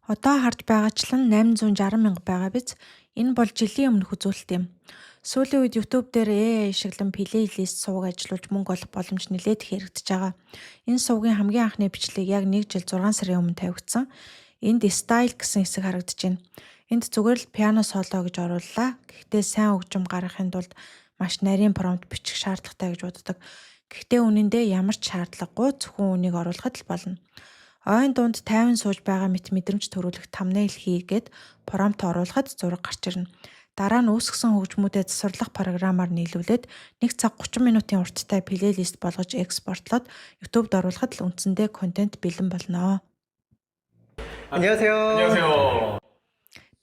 Одоо харж байгаачлан 860 мянга байгаа биз? Энэ бол жилийн өмнөх үзүүлэлт юм. Сүүлийн үед YouTube дээр AI ашиглан плейлист сувг ажиллуулж мөнгө олох боломж нэлээд их хэрэгдэж байгаа. Энэ сувгийн хамгийн анхны бичлэг яг 1 жил 6 сарын өмнө тавигдсан. Энд Style гэсэн хэсэг харагдаж байна. Энд зүгээр л пиано соло гэж орууллаа. Гэхдээ сайн хөгжим гаргахын тулд маш нарийн промпт бичих шаардлагатай гэж боддог. Гэхдээ үнэн дээр ямар ч шаардлагагүй зөвхөн үнийг оруулахад л болно. Ойн дунд тайван сууж байгаа мэт мэдрэмж төрүүлэх thumbnail хийгээд промпт оруулахад зураг гарч ирнэ. Дараа нь үүсгэсэн хөгжмүүдэд засварлах програмаар нийлүүлээд 1 цаг 30 минутын урттай плейлист болгож экспортлоод YouTube-д оруулахад л үндсэндээ контент бэлэн болно. 안녕하세요. 안녕하세요.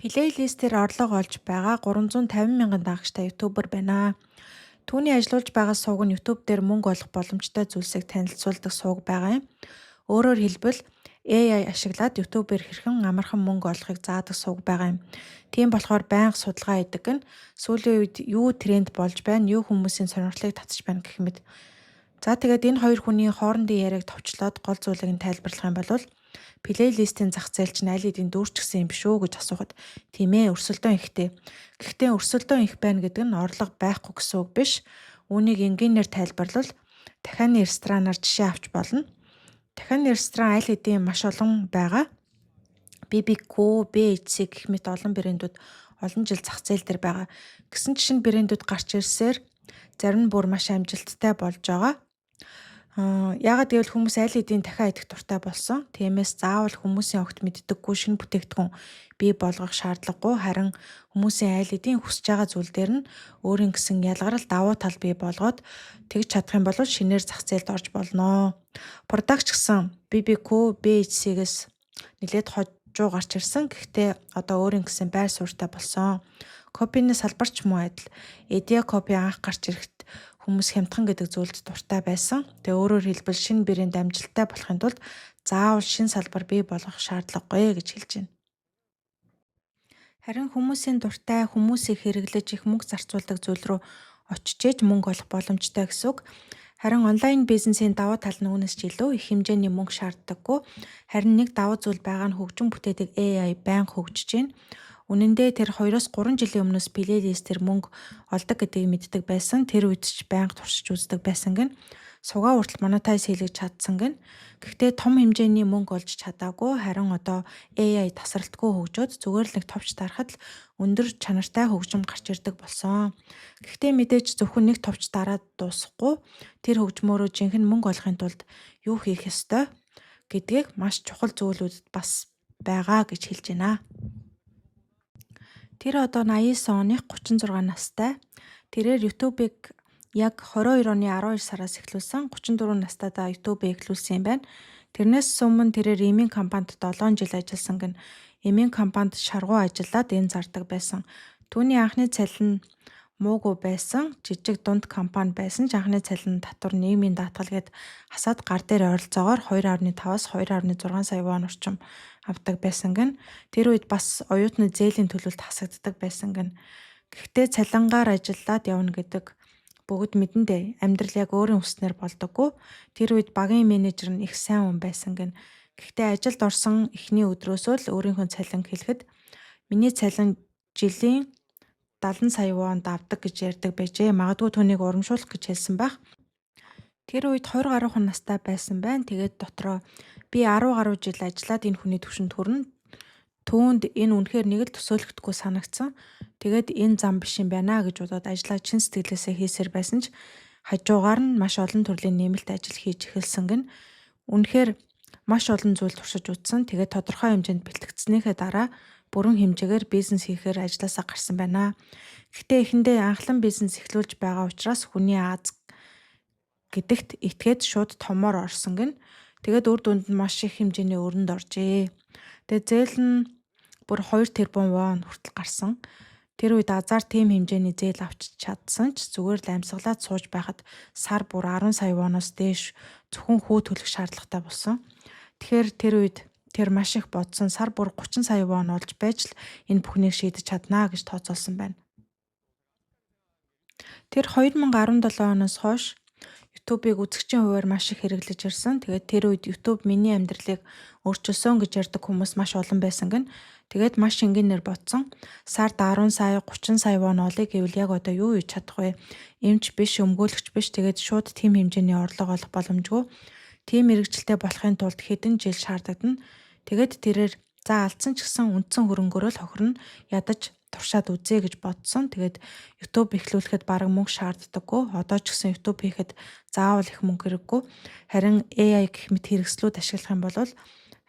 Плейлистээр орлого олж байгаа 350 мянган дагагчтай ютубер байна. Түүний ажиллуулж байгаа сувг нь YouTube дээр мөнгө олох боломжтой зүйлсийг танилцуулдаг сувг байгаа юм. Өөрөөр хэлбэл AI ашиглаад YouTube-ээр хэрхэн амархан мөнгө олохыг заадаг сувг байгаа юм. Тийм болохоор байнга судалгаа хийдэг нь сүүлийн үед юу тренд болж байна, юу хүмүүсийн сонирхлыг татж байна гэх мэт. За тэгээд энэ хоёр хүний хоорондын яриаг товчлоод гол зүйлийг нь тайлбарлах юм бол плейлистийн зах зээл чинь аль хэдийн дүүрчихсэн юм биш үү гэж асуухад тийм ээ өрсөлдөөн ихтэй. Гэхдээ өрсөлдөөн их байна гэдэг нь орлого байхгүй гэсэн үг биш. Үүнийг энгийнээр тайлбарлавал дахианы ресторанаар жишээ авч болно. Дахианы ресторан аль хэдийн маш олон байгаа. BBQ, BHC гэх мэт олон брэндүүд олон жил зах зээл дээр байгаа. Гэсэн чинь брэндүүд гарч ирсээр зарим нь бүр маш амжилттай болж байгаа. Яагаад гэвэл хүмүүс аль хэдийн дахиад идэх дуртай болсон. Тиймээс заавал хүмүүсийн огт мэддэггүй шинэ бүтээгдэхүүн бий болгох шаардлагагүй харин хүмүүсийн аль хэдийн хүсэж байгаа зүйл дээр нь өөрийн гэсэн ялгарл давуу тал бий болгоод тэгж чадах юм бол шинээр зах зээлд орж болно. Продакт гэсэн BBQ, BHC-гээс нэлээд хожуу гарч ирсэн. Гэхдээ одоо өөрийн гэсэн байр суурьтай болсон. Копины салбарч муу адил. Edia копи анх гарч ирэхэд хүмүүс хямдхан гэдэг зүйлд дуртай байсан. Тэгээ өөрөөр хэлбэл шинэ брэнд амжилттай болохын тулд заавал шинэ салбар бий болгох шаардлагагүй гэж хэлж байна. Харин хүмүүсийн дуртай хүмүүсийг хэрэглэж их мөнгө зарцуулдаг зүйл рүү очиж мөнгө олох боломжтой гэсэн үг. Харин онлайн бизнесийн давуу тал нь үүнээс ч илүү их хэмжээний мөнгө шаарддаггүй. Харин нэг давуу зүйл байгаа нь хөгжим бүтээдэг AI байнга хөгжиж байна. Үнэн дээр тэр 2-3 жилийн өмнөөс плейлистээр мөнгө олдог гэдгийг мэддэг байсан. Тэр үед ч байнга туршиж үздэг байсан гэн. Сугаа хүртэл монетайз хийлгэж чадсан гэн. Гэхдээ том хэмжээний мөнгө олж чадаагүй. Харин одоо AI тасралтгүй хөгжөөд зүгээр л нэг товч дарахад л өндөр чанартай хөгжим гарч ирдэг болсон. Гэхдээ мэдээж зөвхөн нэг товч дараад дуусахгүй. Тэр хөгжмөөрөө жинхэнэ мөнгө олохын тулд юу хийх ёстой гэдгийг маш чухал зүйлүүд бас байгаа гэж хэлж байна. Тэр одоо 89 оных 36 настай. Тэрээр YouTube-ыг яг 22 оны 12 сараас эхлүүлсэн. 34 настайдаа YouTube-ыг эхлүүлсэн юм байна. Тэрнээс өмнө тэрээр эмийн компанид 7 жил ажилласан гэн. Эмийн компанид шаргуу ажиллаад энэ зардаг байсан. Түүний анхны цалин муугүй байсан. Жижиг дунд компани байсан ч анхны цалин татвар нийгмийн даатгал гээд хасаад гар дээр ойролцоогоор 2.5-аас 2.6 сая вон орчим авдаг байсан гэн. Тэр үед бас оюутны зээлийн төлөлт хасагддаг байсан гэн. Гэхдээ цалингаар ажиллаад явна гэдэг бүгд мэдэн дээ. Амьдрал яг өөрийн хүснээр болдоггүй. Тэр үед багийн менежер нь их сайн хүн байсан гэн. Гэхдээ ажилд орсон эхний өдрөөсөө л өөрийнхөө цалин хэлэхэд миний цалин жилийн 70 сая вонд авдаг гэж ярьдаг байжээ. Магадгүй түүнийг урамшуулах гэж хэлсэн байх. Тэр үед 20 гаруй хүн настай байсан байна. Тэгээд дотроо би 10 гаруй жил ажиллаад энэ хүний түвшинд хүрнэ. Түүнд энэ үнэхээр нэг л төсөөлөгдөхгүй санагдсан. Тэгээд энэ зам биш юм байна гэж бодоод ажлаа чин сэтгэлээсээ хийсээр байсан ч хажуугаар нь маш олон төрлийн нэмэлт ажил хийж эхэлсэн гэн. Үнэхээр маш олон зүйл туршиж үзсэн. Тэгээд тодорхой хэмжээнд бэлтгэгдснийхээ дараа бүрэн хэмжээгээр бизнес хийхээр ажилласаа гарсан байна. Гэхдээ эхэндээ анхлан бизнес эхлүүлж байгаа учраас хүний аз гэдэгт итгээд шууд томоор орсон гэн. Тэгээд үр дүнд нь маш их хэмжээний өрөнд оржээ. Тэгээд зээл нь бүр 2 тэрбум вон хүртэл гарсан. Тэр үед азар тийм хэмжээний зээл авч чадсан ч зүгээр л амьсгалаад сууж байхад сар бүр 10 сая воноос дээш зөвхөн хүү төлөх шаардлагатай болсон. Тэгэхээр тэр үед тэр маш их бодсон сар бүр 30 сая вон олж байж л энэ бүхнийг шийдэж чаднаа гэж тооцоолсон байна. Тэр 2017 оноос хойш YouTube-ыг үзэгчийн хувьар маш их хэрэглэж ирсэн. Тэгээд тэр үед YouTube миний амьдралыг өөрчилсөн гэж ярьдаг хүмүүс маш олон байсан гэн. Тэгээд маш энгийнээр бодсон. Сард 10 сая, 30 сая вон олъё гэвэл яг одоо юу хийж чадах вэ? Эмч биш, өмгөөлөгч биш. Тэгээд шууд тийм хэмжээний орлого олох боломжгүй. Тийм мэрэгчлээ болохын тулд хэдэн жил шаардагдана. Тэгээд тэрээр за алдсан ч гэсэн үндсэн хөрөнгөөрөө л хохирно. Ядаж туршаад үзье гэж бодсон. Тэгээд YouTube эхлүүлэхэд бараг мөнгө шаарддаггүй. Одоо ч гэсэн YouTube хийхэд заавал их мөнгө хэрэггүй. Харин AI гэх мэт хэрэгслүүд ашиглах юм бол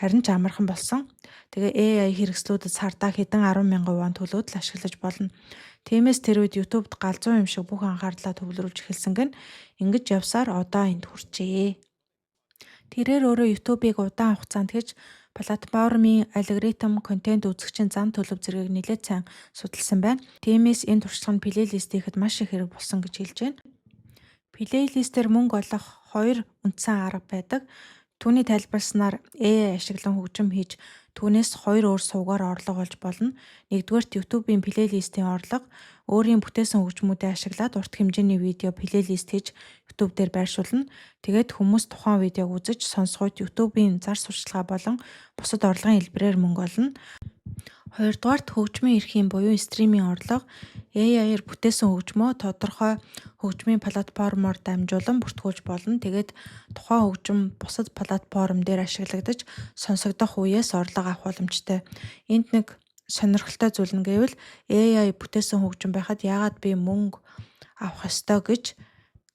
харин ч амархан болсон. Тэгээ AI хэрэгслүүдэд сардаа хэдэн 10,000 вон төлөөд л ашиглаж болно. Тиймээс тэр үед YouTube-д галзуу юм шиг бүх анхаарлаа төвлөрүүлж эхэлсэн гэн ингэж явсаар одоо энд хүрчээ. Тэрээр өөрөө YouTube-ыг удаан хугацаанд хийж платформын алгоритм, контент үзэгчийн зан төлөв зэргийг нэлээд сайн судалсан байна. Тиймээс энэ туршлага нь плейлист хийхэд маш их хэрэг болсон гэж хэлж байна. Плейлистээр мөнгө олох хоёр үндсэн арга байдаг. Түүний тайлбарснаар AI ашиглан хөгжим хийж түүнээс хоёр өөр сувгаар орлого олж болно. Нэгдүгээрт YouTube-ийн плейлистийн орлого өөрийн бүтээсэн хөгжмүүдээ ашиглаад урт хэмжээний видео плейлист хийж YouTube дээр байршуулна. Тэгээд хүмүүс тухайн видеог үзэж сонсгойд YouTube-ийн зар сурталчилгаа болон бусад орлогын хэлбэрээр мөнгө олно. Хоёрдугаарт хөгжмийн эрхийн буюу стримийн орлого AI-аар бүтээсэн хөгжмөө тодорхой хөгжмийн платформоор дамжуулан бүртгүүлж болно. Тэгээд тухайн хөгжим бусад платформ дээр ашиглагдаж сонсогдох үеэс орлого авах боломжтой. Энд нэг сонирхолтой зүйл нь гэвэл AI бүтээсэн хөгжим байхад яагаад би мөнгө авах ёстой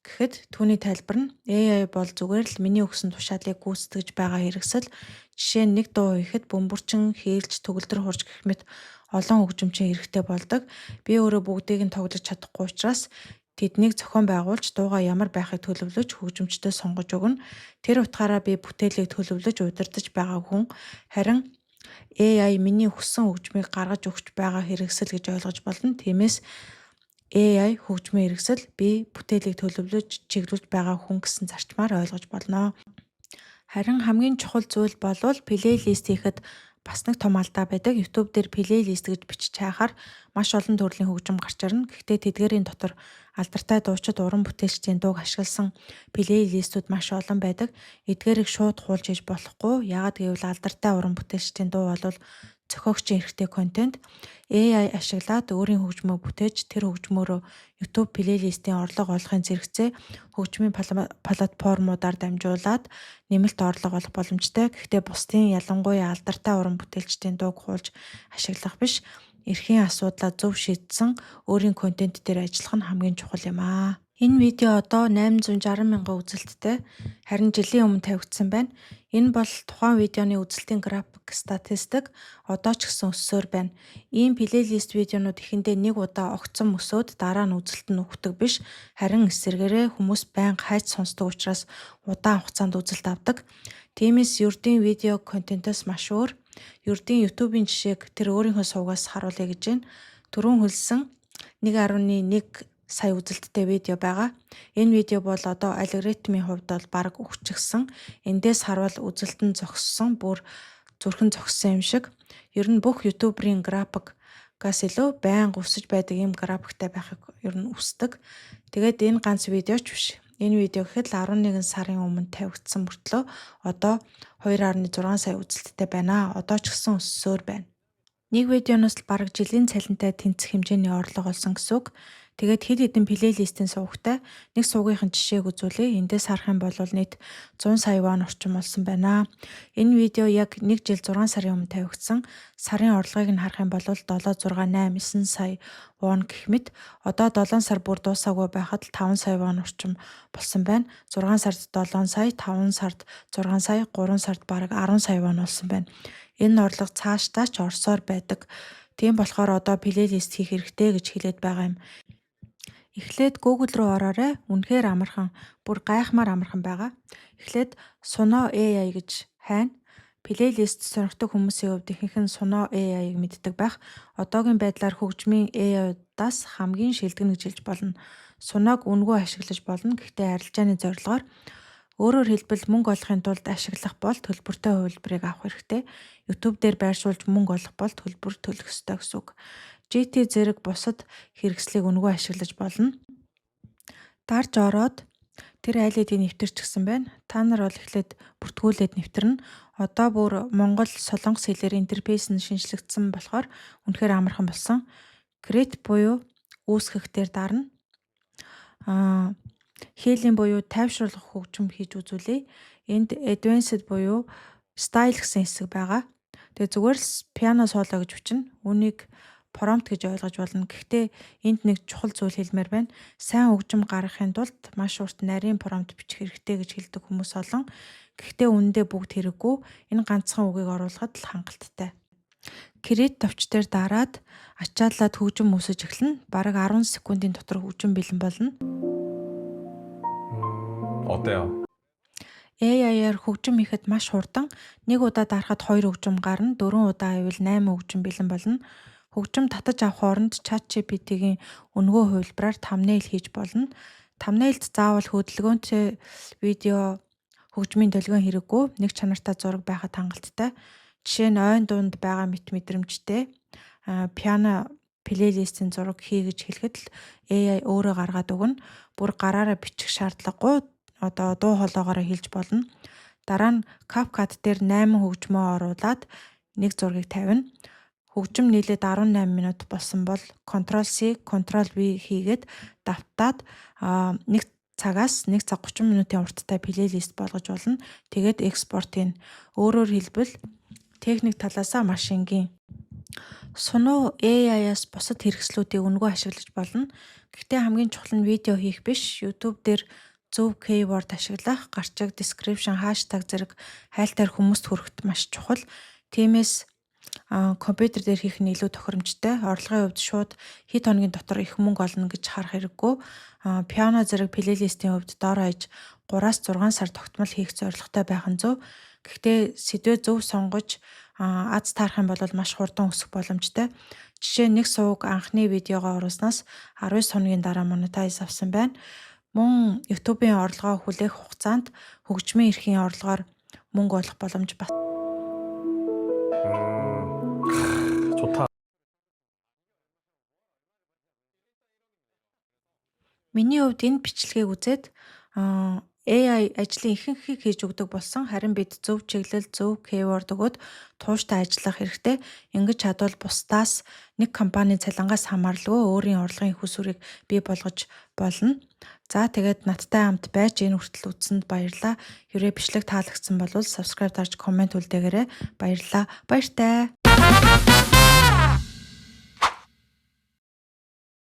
гэхэд түүний тайлбар нь AI бол зүгээр л миний өгсөн тушаалыг гүйцэтгэж байгаа хэрэгсэл. Жишээ нь нэг дуу хийхэд бөмбөрчин, хийлж, төгөлдөр хурж гэх мэт олон хөгжимчин хэрэгтэй болдог. Би өөрөө бүгдийг нь тоглож чадахгүй учраас тэднийг зохион байгуулж дуугаа ямар байхыг төлөвлөж хөгжимчдөө сонгож өгнө. Тэр утгаараа би бүтээлийг төлөвлөж удирдах байгаа хүн. Харин AI миний хүссэн хөгжмийг гаргаж өгч байгаа хэрэгсэл гэж ойлгож болно. Тиймээс AI хөгжмийн хэрэгсэл би бүтээлийг төлөвлөж чиглүүлж байгаа хүн гэсэн зарчмаар ойлгож болно. Харин хамгийн чухал зүйл бол плейлист хийхэд бас нэг том алдаа байдаг. YouTube дээр плейлист гэж бичиж хайхаар маш олон төрлийн хөгжим гарч ирнэ. Гэхдээ тэдгээрийн дотор алдартай дуучид, уран бүтээлчдийн дууг ашигласан плейлистүүд маш олон байдаг. Эдгээрийг шууд хуулж хийж болохгүй. Яагаад гэвэл алдартай уран бүтээлчдийн дуу бол зохиогчийн эрхтэй контент. AI ашиглаад өөрийн хөгжмөө бүтээж тэр хөгжмөөрөө YouTube плейлистийн орлого олохын зэрэгцээ хөгжмийн платформудаар дамжуулаад нэмэлт орлого олох боломжтой. Гэхдээ бусдын ялангуяа алдартай уран бүтээлчдийн дууг хуулж ашиглах биш, эрхийн асуудлаа зөв шийдсэн өөрийн контент дээр ажиллах нь хамгийн чухал юм аа. Энэ видео одоо 860,000 үзэлттэй, харин жилийн өмнө тавигдсан байна. Энэ бол тухайн видеоны үзэлтийн график статистик одоо ч гэсэн өссөөр байна. Ийм плейлист видеонууд эхэндээ нэг удаа огцон өсөөд дараа нь үзэлт нь өгдөг биш, харин эсрэгээрээ хүмүүс байнга хайж сонсдог учраас удаан хугацаанд үзэлт авдаг. Тиймээс ердийн видео контентоос маш өөр. Ердийн YouTube-ийн жишээг тэр өөрийнхөө сувгаас харуулъя гэж байна. Түрүүн хэлсэн 1.1 сая үзэлттэй видео байгаа. Энэ видео бол одоо алгоритмын хувьд бол бараг өгчихсөн. Эндээс харвал үзэлт нь зогссон, бүр зүрхэн зогссон юм шиг. Ер нь бүх ютуберийн графикаас илүү байнга өсөж байдаг юм графиктай байхыг ер нь хүсдэг. Тэгээд энэ ганц видео ч биш. Энэ видео гэхэд л 11 сарын өмнө тавигдсан мөртлөө одоо 2.6 сая үзэлттэй байна. Одоо ч гэсэн өссөөр байна. Нэг видеоноос л бараг жилийн цалинтай тэнцэх хэмжээний орлого олсон гэсэн үг. Тэгээд хэд хэдэн плейлистийн сувгтай нэг сувгийнхын жишээг үзүүлье. Эндээс харах юм бол нийт 100 сая вон орчим болсон байна. Энэ видео яг 1 жил 6 сарын өмнө тавигдсан. Сарын орлогыг нь харах юм бол 7, 6, 8, 9 сая вон гэх мэт одоо 7 сар бүр дуусаагүй байхад л 5 сая вон орчим болсон байна. 6 сард 7 сая, 5 сард 6 сая, 3 сард бараг 10 сая вон болсон байна. Энэ орлого цаашдаа ч орсоор байдаг. Тийм болохоор одоо плейлист хийх хэрэгтэй гэж хэлээд байгаа юм. Эхлээд Google руу ороорой. Үнэхээр амархан, бүр гайхмаар амархан байгаа. Эхлээд Suno AI гэж хайна. Плейлист сонирхдаг хүмүүсийн хувьд ихэнх нь Suno AI-г мэддэг байх. Одоогийн байдлаар хөгжмийн AI-удаас хамгийн шилдэг гэж хэлж болно. Suno-г үнэгүй ашиглаж болно. Гэхдээ арилжааны зорилгоор өөрөөр хэлбэл мөнгө олохын тулд ашиглах бол төлбөртэй хувилбарыг авах хэрэгтэй. YouTube дээр байршуулж мөнгө олох бол төлбөр төлөх ёстой гэсэн үг. GT зэрэг бусад хэрэгслийг үнэгүй ашиглаж болно. Дарж ороод Тэр айл эдийн нэвтэрчихсэн байна. Та нар бол эхлээд бүртгүүлээд нэвтэрнэ. Одоо бүр Монгол Солонгос хэлээр интерфейс нь шинжлэгдсэн болохоор үнэхээр амархан болсон. Create буюу үүсгэх дээр дарна. Хээлийн буюу тайвшруулах хөгжим хийж үзүүлье. Энд advanced буюу style гэсэн хэсэг байгаа. Тэгээ зүгээр л piano solo гэж бичнэ. Үүнийг prompt гэж ойлгож болно. Гэхдээ энд нэг чухал зүйл хэлмээр байна. Сайн хөгжим гаргахын тулд маш урт нарийн prompt бичих хэрэгтэй гэж хэлдэг хүмүүс олон. Гэхдээ үүндээ бүгд хэрэггүй. Энэ ганцхан үгийг оруулахад л хангалттай. Create товч дээр дараад ачааллаад хөгжим үүсэж эхэлнэ. Бараг 10 секундын дотор хөгжим бэлэн болно. 어때요? AI-аар хөгжим хийхэд маш хурдан. Нэг удаа дарахад 2 хөгжим гарна. 4 удаа хийвэл 8 хөгжим бэлэн болно. Хөгжим татаж авах хооронд ChatGPT-гийн өнгөө хувилбараар thumbnail хийж болно. Thumbnail-д заавал хөдөлгөөнтэй видео хөгжмийн долгион хэрэггүй. Нэг чанартай зураг байхад хангалттай. Жишээ нь ойн дунд байгаа мэдрэмжтэй piano плейлистийн зураг хий гэж хэлэхэд л AI өөрөө гаргаад өгнө. Бүр гараараа бичих шаардлагагүй дуу хоолоогоор хэлж болно. Дараа нь CapCut дээр 8 хөгжмөө оруулаад нэг зургийг тавина. Хөгжим нийлээд 18 минут болсон бол Ctrl+C, Ctrl+V хийгээд давтаад 1 цагаас 1 цаг 30 минутын урттай плейлист болгож болно. Тэгээд экспорт хийн. Өөрөөр хэлбэл техник талаасаа маш энгийн. Сунуу AI-аас бусад хэрэгслүүдийг өнгөө ашиглаж болно. Гэхдээ хамгийн чухал нь видео хийх биш. YouTube дээр зөв keyword ашиглах, гарчиг, description, hashtag зэрэг хайлтаар хүмүүст хүрэхэд маш чухал. Тиймээс компьютер дээр хийх нь илүү тохиромжтой. Орлогын хувьд шууд хэд хоногийн дотор их мөнгө олно гэж харах хэрэггүй. Piano зэрэг плейлистийн хувьд доор хаяж 3-6 сар тогтмол хийх зорилготой байх нь зөв. Гэхдээ сэдвээ зөв сонгож аз таарах юм бол маш хурдан өсөх боломжтой. Жишээ нь нэг сувг анхны видеогоо оруулснаас 19 хоногийн дараа монетайз авсан байна. Мөн YouTube-ийн орлогоо хүлээх хугацаанд хөгжмийн эрхийн орлогоор мөнгө олох боломж бат. 좋다. Миний хувьд энэ бичлэгийг үзээд AI ажлын ихэнхийг хийж өгдөг болсон. Харин бид зөв чиглэл, зөв keyword өгөөд тууштай ажиллах хэрэгтэй. Ингэж чадвал бусдаас нэг компани цалингаас хамааралгүй өөрийн орлогын их усүрийг бий болгож болно. За тэгээд надтай хамт байж энэ хүртэл үзсэнд баярлалаа. Хэрвээ бичлэг таалагдсан бол subscribe дарж комент үлдээгээрэй. Баярлалаа. Баяртай.